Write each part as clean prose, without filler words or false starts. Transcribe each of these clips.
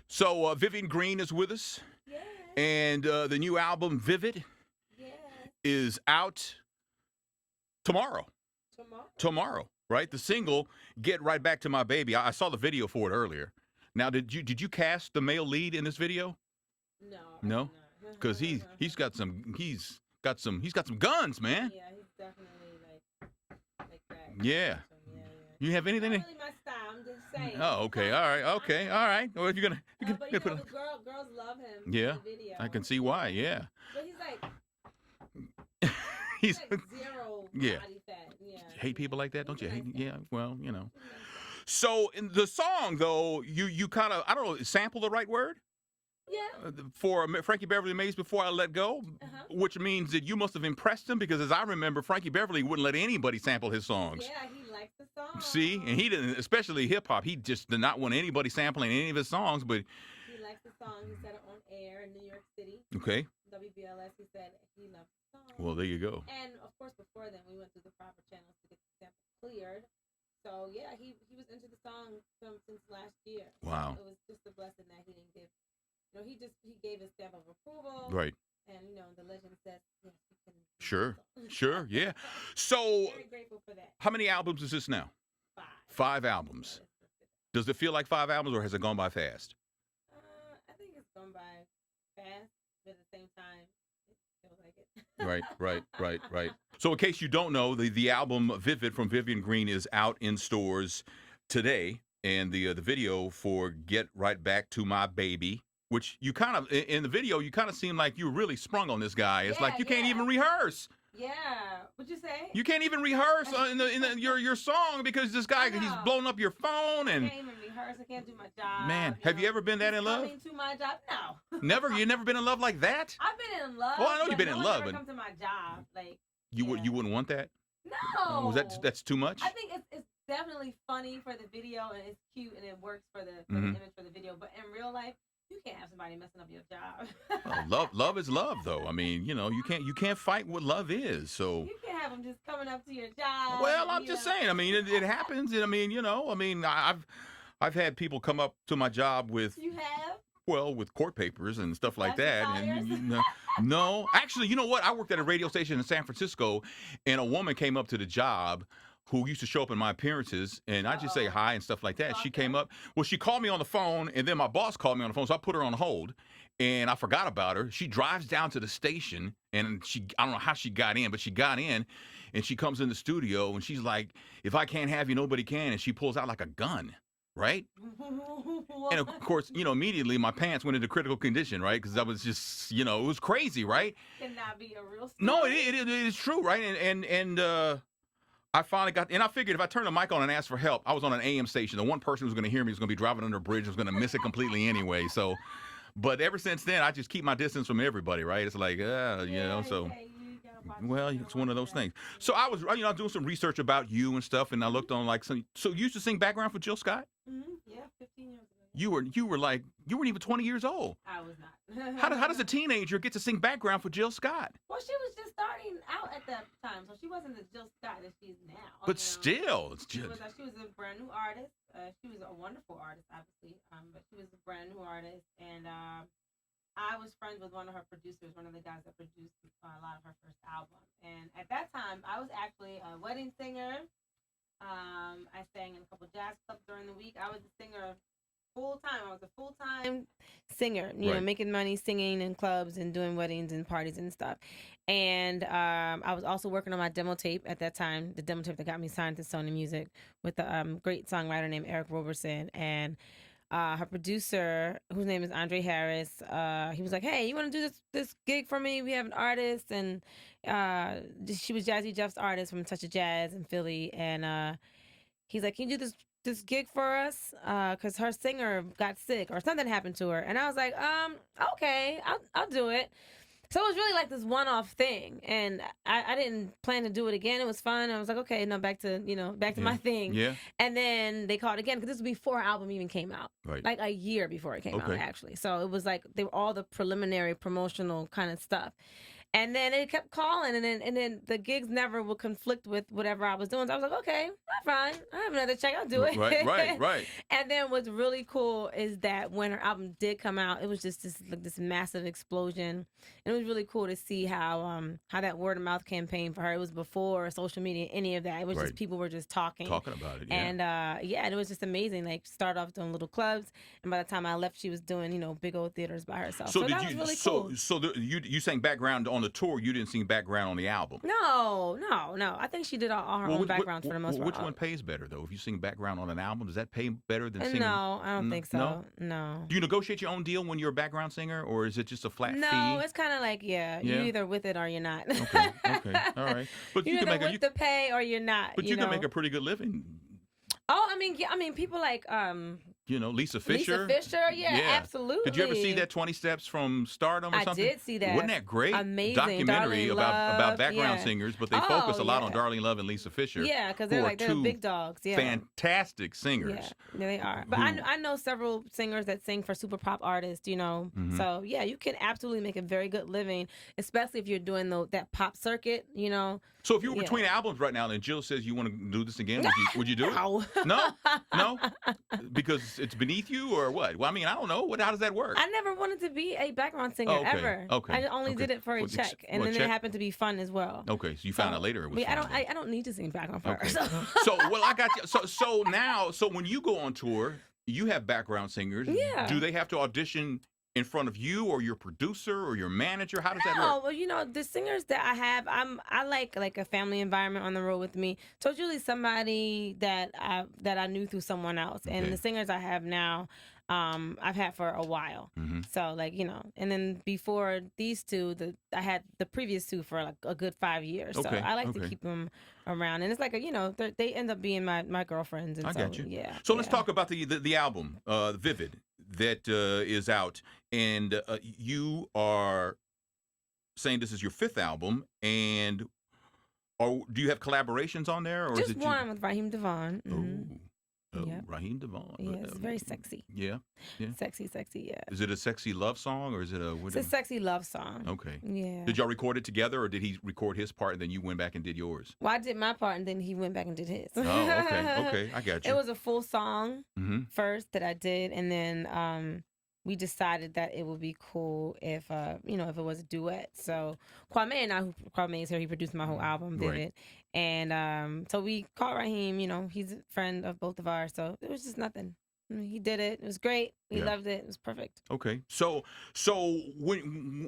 So Vivian Green is with us, Yes. and the new album Vivid Yes. is out tomorrow. Tomorrow, right? The single "Get Right Back to My Baby." I saw the video for it earlier. Now, did you cast the male lead in this video? No. No, because he's got some guns, man. Yeah, he's definitely like that. Yeah. Yeah. You have anything? Not really my style. I'm just saying. Oh, okay. All right. Okay. All right. Well, if you're gonna, But the girls love him. Yeah, In the video. I can see why. Yeah. But he's like He's like zero Yeah. body fat. Yeah. You hate people like that, don't you? He's a Hate? nice guy. Yeah. Well, He's a nice guy. So in the song, though, you kind of, I don't know, sample the right word Yeah. for Frankie Beverly Maze Before I Let Go, which means that you must have impressed him because, as I remember, Frankie Beverly wouldn't let anybody sample his songs. Yeah, he likes the song. See, and he didn't, especially hip hop. He just did not want anybody sampling any of his songs. But he likes the song. He said it on air in New York City. Okay. WBLS. He said he loved the song. Well, there you go. And of course, before then, we went through the proper channels to get the sample cleared. So yeah, he was into the song since last year. Wow. It was just a blessing that he didn't give. He gave his stamp of approval. Right. And the legend says yes, he can. Sure, yeah. So, very grateful for that. how many albums is this now? 5. 5 albums. Does it feel like 5 albums, or has it gone by fast? I think it's gone by fast, but at the same time, it feels like it. Right. So, in case you don't know, the album Vivid from Vivian Green is out in stores today, and the video for "Get Right Back to My Baby," which you kind of, in the video, you kind of seem like you really sprung on this guy. It's like you can't even rehearse. Yeah. What'd you say? You can't even rehearse in your song because this guy, he's blowing up your phone and. I can't even rehearse. I can't do my job. Man, have you ever been that in love? Coming to my job? No. Never? You never been in love like that? I've been in love. Well, I know you've been in love, but but come to my job, like you wouldn't want that? No. Was that's too much? I think it's definitely funny for the video and it's cute and it works for the image for the video, but in real life, you can't have somebody messing up your job. Well, love is love, though. I mean, you can't fight what love is. So you can't have them just coming up to your job. Well, I'm just saying. I mean, it happens. And I mean, I've had people come up to my job with. You have? Well, with court papers and stuff like that. Tires? And no, actually, you know what? I worked at a radio station in San Francisco, and a woman came up to the job who used to show up in my appearances, and I just say hi and stuff like that. She came up. Well, she called me on the phone, and then my boss called me on the phone, so I put her on hold, and I forgot about her. She drives down to the station, and I don't know how she got in, but she got in, and she comes in the studio, and she's like, "If I can't have you, nobody can," and she pulls out like a gun. Right? And of course, immediately my pants went into critical condition, right? Because I was just, it was crazy, right? Cannot be a real story. No, it is true, right? And I finally I figured if I turned the mic on and asked for help, I was on an AM station. The one person who was going to hear me was going to be driving under a bridge, was going to miss it completely anyway. So, but ever since then, I just keep my distance from everybody, right? It's like, so. Well, it's one of those things. So I was, doing some research about you and stuff, and I looked on so you used to sing background for Jill Scott? Yeah, 15 years ago. You weren't even 20 years old. I was not. How does a teenager get to sing background for Jill Scott? Well, she was just starting out at that time, so she wasn't the Jill Scott that she is now. But still, it's she was a brand new artist. She was a wonderful artist, obviously, but she was a brand new artist, and I was friends with one of her producers, one of the guys that produced a lot of her first album. And at that time, I was actually a wedding singer. I sang in a couple jazz clubs during the week. I was a singer full time. I was a full time singer, making money singing in clubs and doing weddings and parties and stuff. And I was also working on my demo tape at that time, the demo tape that got me signed to Sony Music with a great songwriter named Eric Roberson. And her producer, whose name is Andre Harris, he was like, "Hey, you want to do this gig for me? We have an artist," and she was Jazzy Jeff's artist from Touch of Jazz in Philly, and he's like, "Can you do this gig for us? Because her singer got sick or something happened to her." And I was like, "Okay, I'll do it." So it was really like this one-off thing, and I didn't plan to do it again. It was fun. I was like, okay, no, back to my thing. Yeah. And then they called again because this was before our album even came out, right? Like a year before it came out, actually. So it was like they were all the preliminary promotional kind of stuff. And then it kept calling, and then the gigs never would conflict with whatever I was doing. So I was like, okay, I'm fine. I have another check. I'll do it. Right. And then what's really cool is that when her album did come out, it was just this massive explosion. And it was really cool to see how that word of mouth campaign for her. It was before social media, any of that. It was just people were just talking about it. And and it was just amazing. Like start off doing little clubs, and by the time I left, she was doing big old theaters by herself. So that was really cool. So you sang background on the tour. You didn't sing background on the album. No. I think she did all her own backgrounds for the most part. Which one pays better though? If you sing background on an album, does that pay better than singing? No, I don't think so. No. Do you negotiate your own deal when you're a background singer, or is it just a flat fee? No, it's kind of like you're either with it or you're not. Okay, all right. But you can make with the pay or you're not. But you can make a pretty good living. Oh, I mean, people like Lisa Fisher. Yeah, absolutely. Did you ever see that 20 Steps from Stardom or something? I did see that. Wasn't that great? Amazing. Documentary about background singers, but they focus a lot on Darlene Love and Lisa Fisher. Yeah, because they're big dogs. Yeah. Fantastic singers. Yeah, they are. But I know several singers that sing for super pop artists, Mm-hmm. So, yeah, you can absolutely make a very good living, especially if you're doing that pop circuit, So if you were between albums right now and Jill says you want to do this again, would you do it? No? Because it's beneath you or what? Well, I mean, I don't know. How does that work? I never wanted to be a background singer ever. Okay. I only did it for a check, and then it happened to be fun as well. Okay, so you found out later it was fun. I don't need to sing background for her. So I got you. So now, when you go on tour, you have background singers. Yeah. Do they have to audition in front of you or your producer or your manager? How does that work? Oh, well, the singers that I have, I like a family environment on the road with me. So it's usually somebody that I knew through someone else. Okay. And the singers I have now, I've had for a while. Mm-hmm. So and then before these two, I had the previous two for a good 5 years. Okay. So I like to keep them around, and it's like they end up being my girlfriends. And I got you. Yeah. So let's talk about the album, Vivid, that is out, and you are saying this is your 5th album, and do you have collaborations on there, or just is it one with Raheem Devon? Mm-hmm. Yep. Raheem Devon. Yeah, it's very sexy. Yeah. Sexy, yeah. Is it a sexy love song, or is it It's a sexy love song. Okay. Yeah. Did y'all record it together, or did he record his part and then you went back and did yours? Well, I did my part and then he went back and did his. Oh, okay, I got you. It was a full song first that I did, and then we decided that it would be cool if if it was a duet. So Kwame is here. He produced my whole album, Vivid. Right. And so we called Raheem. He's a friend of both of ours. So it was just nothing. He did it. It was great. We loved it. It was perfect. Okay. So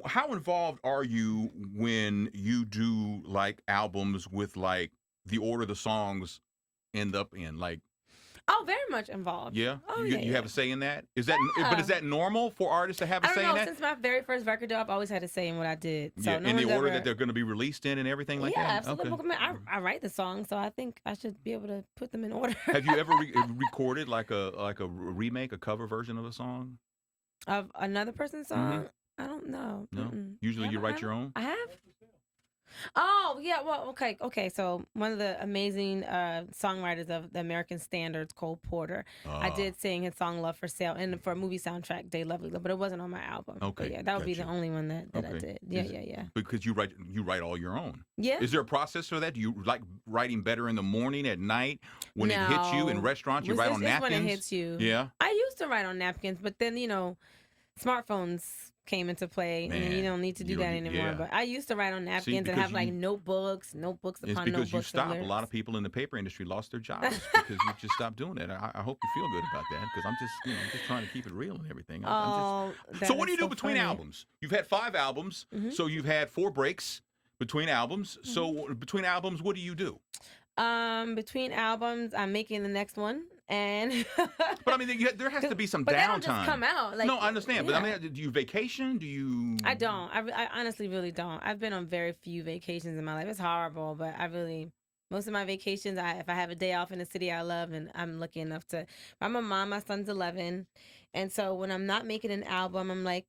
how involved are you when you do albums with the order the songs end up in? Oh, very much involved. Yeah? Oh, you have a say in that? But is that normal for artists to have a say in that? I don't know. Since my very first record deal, I've always had a say in what I did. So in the order that they're going to be released in and everything like that? Yeah, absolutely. Okay. I write the song, so I think I should be able to put them in order. Have you ever recorded a remake, a cover version of a song? Of another person's song? I don't know. No? Mm-mm. Usually you write your own? I have. Oh, yeah. Well, okay. So one of the amazing songwriters of the American Standards, Cole Porter, I did sing his song "Love for Sale" and for a movie soundtrack, "Day Lovely," but it wasn't on my album. Okay, but yeah, that would be the only one that I did. Yeah. Because you write all your own. Yeah. Is there a process for that? Do you like writing better in the morning, at night, when it hits you in restaurants? You write on napkins. When it hits you. Yeah. I used to write on napkins, but then smartphones came into play, and you don't need to do that anymore. Yeah. But I used to write on napkins and have notebooks upon notebooks. It's because you stopped. A lot of people in the paper industry lost their jobs because you just stopped doing that. I hope you feel good about that, because I'm just trying to keep it real and everything. So what do you do between albums? You've had 5 albums, so you've had 4 breaks between albums. So between albums, what do you do? Between albums, I'm making the next one. And but I mean, there has to be some downtime. But they don't just come out. No, I understand. Yeah. But I mean, do you vacation? Do you? I don't. I honestly really don't. I've been on very few vacations in my life. It's horrible, but most of my vacations, if I have a day off in a city I love, and I'm lucky enough to. I'm a mom. My son's 11, and so when I'm not making an album, I'm like,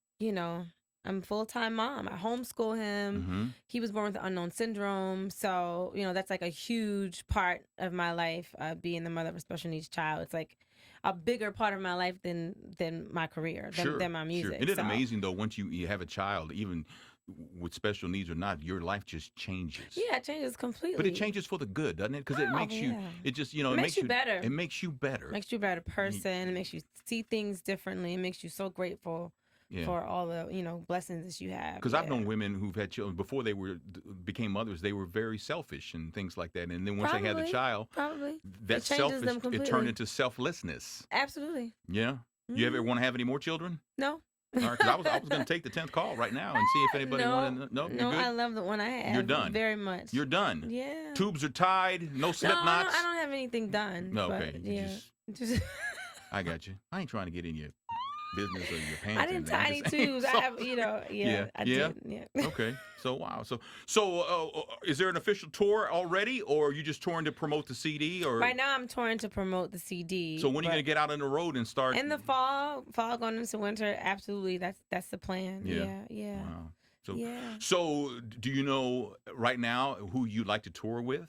I'm a full-time mom. I homeschool him. Mm-hmm. He was born with the unknown syndrome. So, that's like a huge part of my life, being the mother of a special needs child. It's like a bigger part of my life than my career, than my music. Sure. Isn't it amazing, though, once you have a child, even with special needs or not, your life just changes. Yeah, it changes completely. But it changes for the good, doesn't it? Because it makes you. Yeah. It just It makes you better. It makes you better. Makes you a better person. It makes you see things differently. It makes you so grateful for all the blessings that you have. Because I've known women who've had children before they became mothers. They were very selfish and things like that. And then once they had the child, that selfish it turned into selflessness. Absolutely. Yeah. You ever want to have any more children? No. All right, 'cause I was going to take the 10th call right now and see if anybody wanted to. No, you're good? I love the one I have. You're done. Very much. You're done. Yeah. Tubes are tied. No slip knots. I don't have anything done. No, okay. Yeah. I got you. I ain't trying to get in your business or your pants. I didn't tie any tubes. I have, I did. Yeah. Okay. So, wow. So, is there an official tour already, or are you just touring to promote the CD? Or right now, I'm touring to promote the CD. So, when are you going to get out on the road and start? In the fall going into winter. Absolutely, that's the plan. Yeah. Wow. So, do you know right now who you'd like to tour with?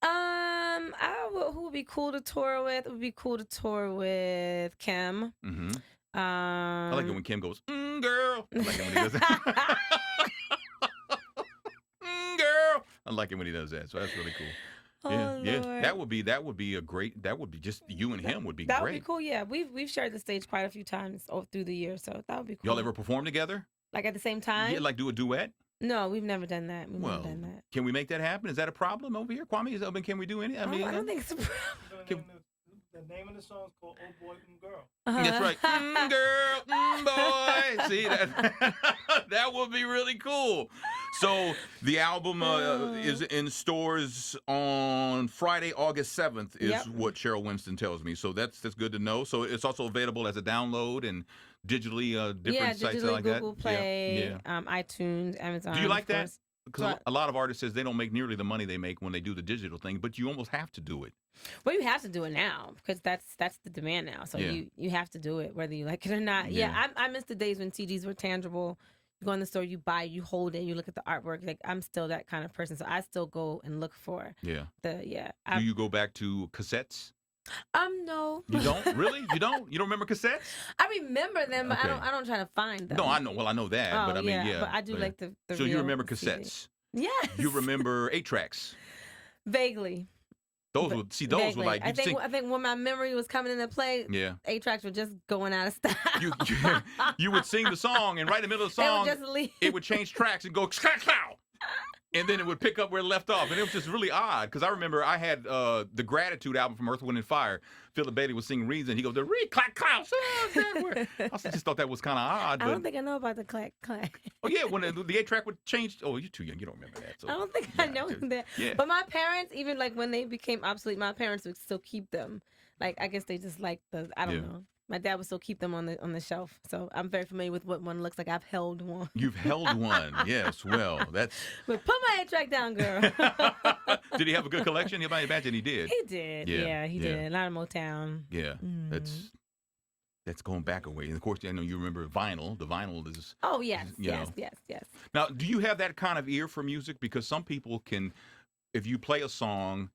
Who would be cool to tour with? It would be cool to tour with Kim. Mm-hmm. I like it when Kim goes, girl. I like it when he does that. Girl. I like it when he does that. So that's really cool. Yeah. That would be a great. That would be just you and him would be great. That would be cool. Yeah, we've shared the stage quite a few times through the year, so that would be cool. Y'all ever perform together? Like at the same time? Yeah, like do a duet. No, we've never done that. Never done that. Can we make that happen? Is that a problem over here, Kwame? Can we do any? I don't think it's a problem. The name of the song is called "Oh Boy, Girl." That's right, girl, boy. See that? That would be really cool. So the album is in stores on Friday, August 7th. Is what Cheryl Winston tells me. So that's good to know. So it's also available as a download and digitally, different sites like that. Google Play, iTunes, Amazon. Do you like that? Because a lot of artists says they don't make nearly the money they make when they do the digital thing, but you almost have to do it. Well, you have to do it now because that's the demand now. So you have to do it whether you like it or not. Yeah, I miss the days when CDs were tangible. You go in the store, you buy, you hold it, you look at the artwork. Like I'm still that kind of person, so I still go and look for do you go back to cassettes? No. You don't? Really? You don't? You don't remember cassettes? I remember them, but I don't try to find them. No, I know. Well, I know that, but I mean, but I do like the So you remember cassettes? CD. Yes. You remember 8-tracks? Vaguely. Those were like I think when my memory was coming into play, 8-tracks were just going out of style. You would sing the song, and right in the middle of the song, it would change tracks and go clow. And then it would pick up where it left off. And it was just really odd because I remember I had the Gratitude album from Earth, Wind & Fire. Philip Bailey was singing reeds, and he goes, the clack, clack. I just thought that was kind of odd. I don't think I know about the clack, clack. Oh, yeah, when the 8-track would change. Oh, you're too young. You don't remember that. So, I don't think I know that. Yeah. But my parents, even like when they became obsolete, my parents would still keep them. Like, I guess they just like I don't know. My dad would still keep them on the shelf, so I'm very familiar with what one looks like. I've held one. You've held one, yes. Well, that's. But put my 8-track down, girl. Did he have a good collection? I imagine he did. He did. Yeah, he did. A lot of Motown. Yeah, that's going back a way. And of course, I know you remember vinyl. The vinyl is. Oh yes. Now, do you have that kind of ear for music? Because some people can, if you play a song.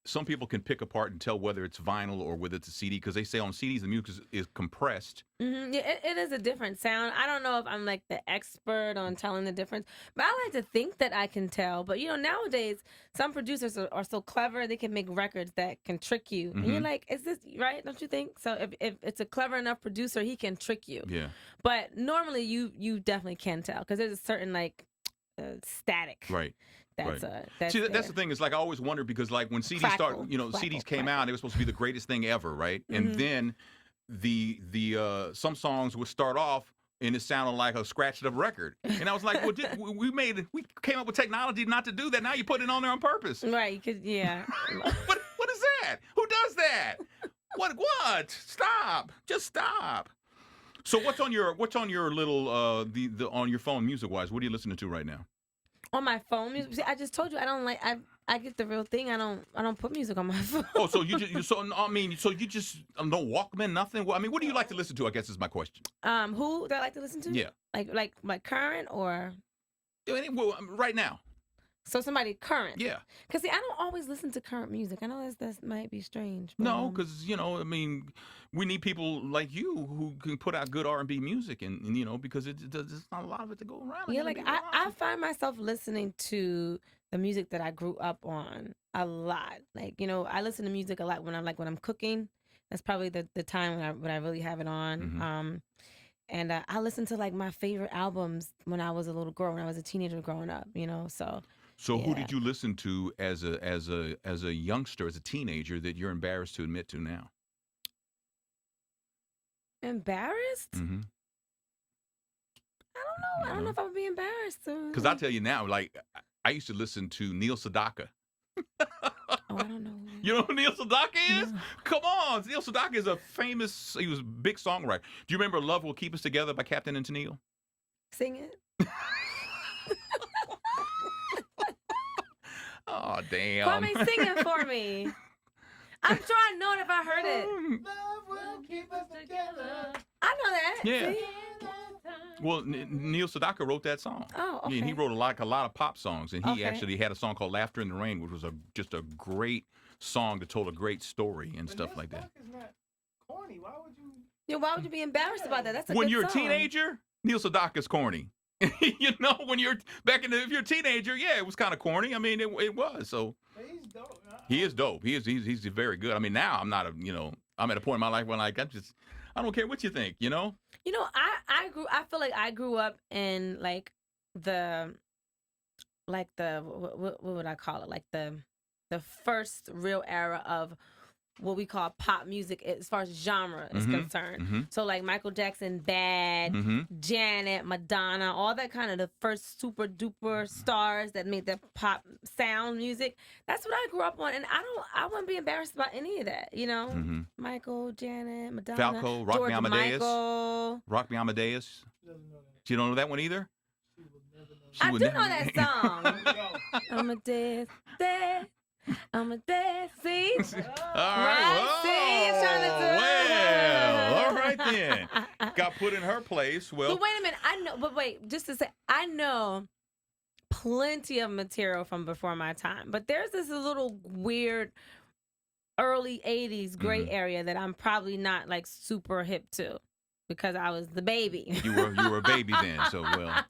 Some people can pick apart and tell whether it's vinyl or whether it's a CD because they say on CDs the music is compressed. Mm-hmm. Yeah, it is a different sound. I don't know if I'm like the expert on telling the difference, but I like to think that I can tell. But nowadays some producers are so clever they can make records that can trick you, and you're like, is this right? Don't you think? So if it's a clever enough producer, he can trick you. Yeah. But normally you definitely can tell because there's a certain like static. Right. That's the thing is like I always wondered because like when CDs CDs came out, they were supposed to be the greatest thing ever, right? Mm-hmm. And then the some songs would start off and it sounded like a scratched up record, and I was like, well, we came up with technology not to do that. Now you put it on there on purpose, right? Yeah. What is that? Who does that? What? Stop! Just stop. So what's on your little on your phone music wise? What are you listening to right now? On my phone music, I just told you I don't like. I get the real thing. I don't put music on my phone. Oh, so you just so you just no Walkman, nothing. Well, I mean, what do you like to listen to? I guess is my question. Who do I like to listen to? Yeah, like current or. Well, right now. So somebody current. Yeah. Because see, I don't always listen to current music. I know that might be strange. But, no, because I mean, We need people like you who can put out good R&B music, and because there's not a lot of it to go around. Yeah, like I find myself listening to the music that I grew up on a lot. Like, I listen to music a lot when I'm cooking. That's probably the time when I really have it on. Mhm. And I listened to like my favorite albums when I was a little girl, when I was a teenager growing up, so So who yeah. did you listen to as a youngster, as a teenager, that you're embarrassed to admit to now? Embarrassed? Mm-hmm. I don't know. I don't know if I would be embarrassed. Because I'll tell you now, like I used to listen to Neil Sedaka. Oh, I don't know. You know who Neil Sedaka is? No. Come on. Neil Sedaka is he was a big songwriter. Do you remember Love Will Keep Us Together by Captain and Tennille? Sing it. Oh, damn. Kwame, sing it for me. I'm sure I know it if I heard it. Love will keep us together. I know that. Yeah. See? Well, Neil Sedaka wrote that song. Oh, okay. Yeah, and he wrote a lot of pop songs, and he Okay. actually had a song called "Laughter in the Rain," which was just a great song that told a great story and But stuff Neil like that. Sedaka is not corny. Why would you? Yeah, why would you be embarrassed about that? That's a When good you're a song. teenager, Neil Sedaka's corny. When you're if you're a teenager, yeah, it was kind of corny. I mean, it was. So But he's dope. he is dope. He's very good. I mean, now I'm not I'm at a point in my life when like I don't care what you think. I feel like I grew up in like the what would I call it? Like the first real era of what we call pop music as far as genre is concerned. Mm-hmm. So like Michael Jackson, Bad, Mm-hmm. Janet, Madonna, all that kind of the first super duper stars that made that pop sound music. That's what I grew up on, and I wouldn't be embarrassed about any of that. Mm-hmm. Michael, Janet, Madonna, Falco, Rock Me George Amadeus. Michael. Rock Me Amadeus. She doesn't know that. You don't know that one either? She will never know She that. I would do never- know that song. Yo, I'm a dead. I'm a dead. See? All Right? right. See? It's trying to do Well, all right then. Got put in her place. Well, But wait a minute. I know. But wait, just to say, I know plenty of material from before my time. But there's this little weird early 80s gray area that I'm probably not like super hip to because I was the baby. you were a baby then, so well.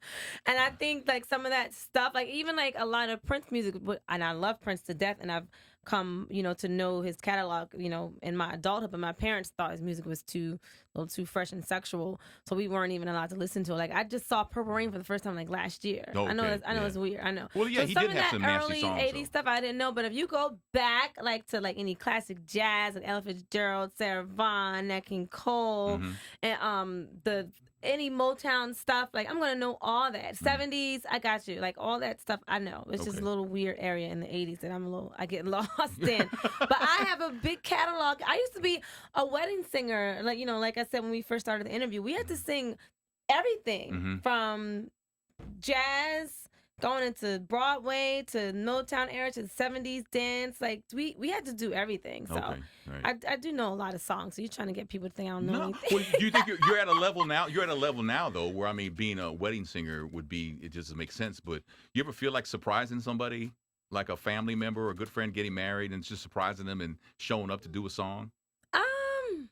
And I think like some of that stuff, like even like a lot of Prince music, and I love Prince to death, and I've come, to know his catalog, in my adulthood, but my parents thought his music was a little too fresh and sexual, so we weren't even allowed to listen to it. Like I just saw Purple Rain for the first time like last year. I know Okay, it's weird. I know. Well, yeah, So he some did of have that some nasty early songs. 80s though. stuff I didn't know, but if you go back like to like any classic jazz, like Ella Fitzgerald, Sarah Vaughan, Nat King Cole, Mhm. and any Motown stuff, like I'm gonna know all that. 70s, I got you. Like all that stuff, I know. It's just a Okay. little weird area in the 80s that I get lost in. But I have a big catalog. I used to be a wedding singer. Like I said when we first started the interview, we had to sing everything Mhm. from jazz going into Broadway to Motown era to the 70s dance. Like we had to do everything. So Okay, right. I do know a lot of songs. So you're trying to get people to think I don't know No. anything. Well, do you think you're at a level now? You're at a level now, though, where being a wedding singer it just makes sense. But you ever feel like surprising somebody, like a family member or a good friend getting married, and just surprising them and showing up to do a song?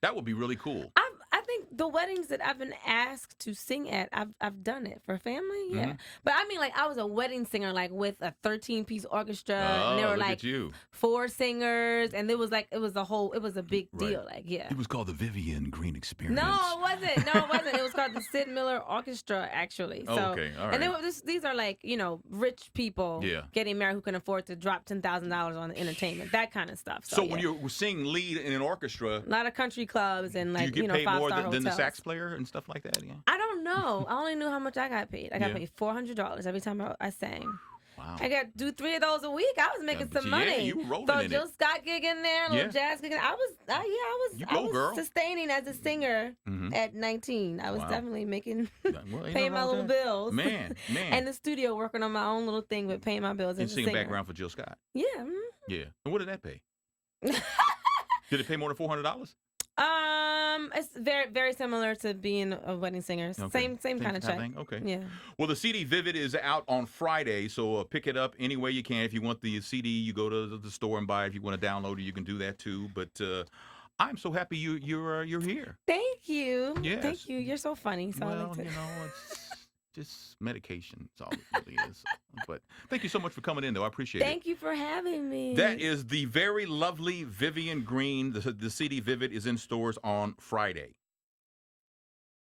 That would be really cool. I think the weddings that I've been asked to sing at, I've done it for family, yeah. Mhm. But I mean, like I was a wedding singer, like with a 13-piece orchestra, and there were look like at you. 4 singers, and it was a big Right. deal, like yeah. It was called the Vivian Green Experience. No, it wasn't. It was called the Sid Miller Orchestra, actually. So, Oh, okay, all right. and these are like rich people Yeah. getting married who can afford to drop $10,000 on the entertainment, that kind of stuff. So yeah. when you're singing lead in an orchestra, a lot of country clubs and like do you get paid more 5-star than the hotels. sax player and stuff like that? Yeah. I don't know. I only knew how much I got paid. I got Yeah. paid $400 every time I sang. Wow. I got to do 3 of those a week. I was making some money. Yeah, you were rolling so in Jill it. Scott gig in there, a little Yeah. jazz gig. You go, I was girl. sustaining as a singer Mhm. at 19. I was Wow. definitely making Well, ain't nothing paying my wrong with little that. bills. Man. And the studio working on my own little thing with paying my bills And as a singing singer. background for Jill Scott. Yeah. Yeah. And what did that pay? Did it pay more than $400? It's very very similar to being a wedding singer. Okay. Same kind of check. thing? Okay. Yeah. Well, the CD Vivid is out on Friday, so pick it up any way you can. If you want the CD, you go to the store and buy it. If you want to download it, you can do that too. But I'm so happy you're here. Thank you. Yes. Thank you. You're so funny. So I Well, like to. it's just medication. That's all it really is. But thank you so much for coming in, though. I appreciate it. Thank you for having me. That is the very lovely Vivian Green. The CD Vivid is in stores on Friday.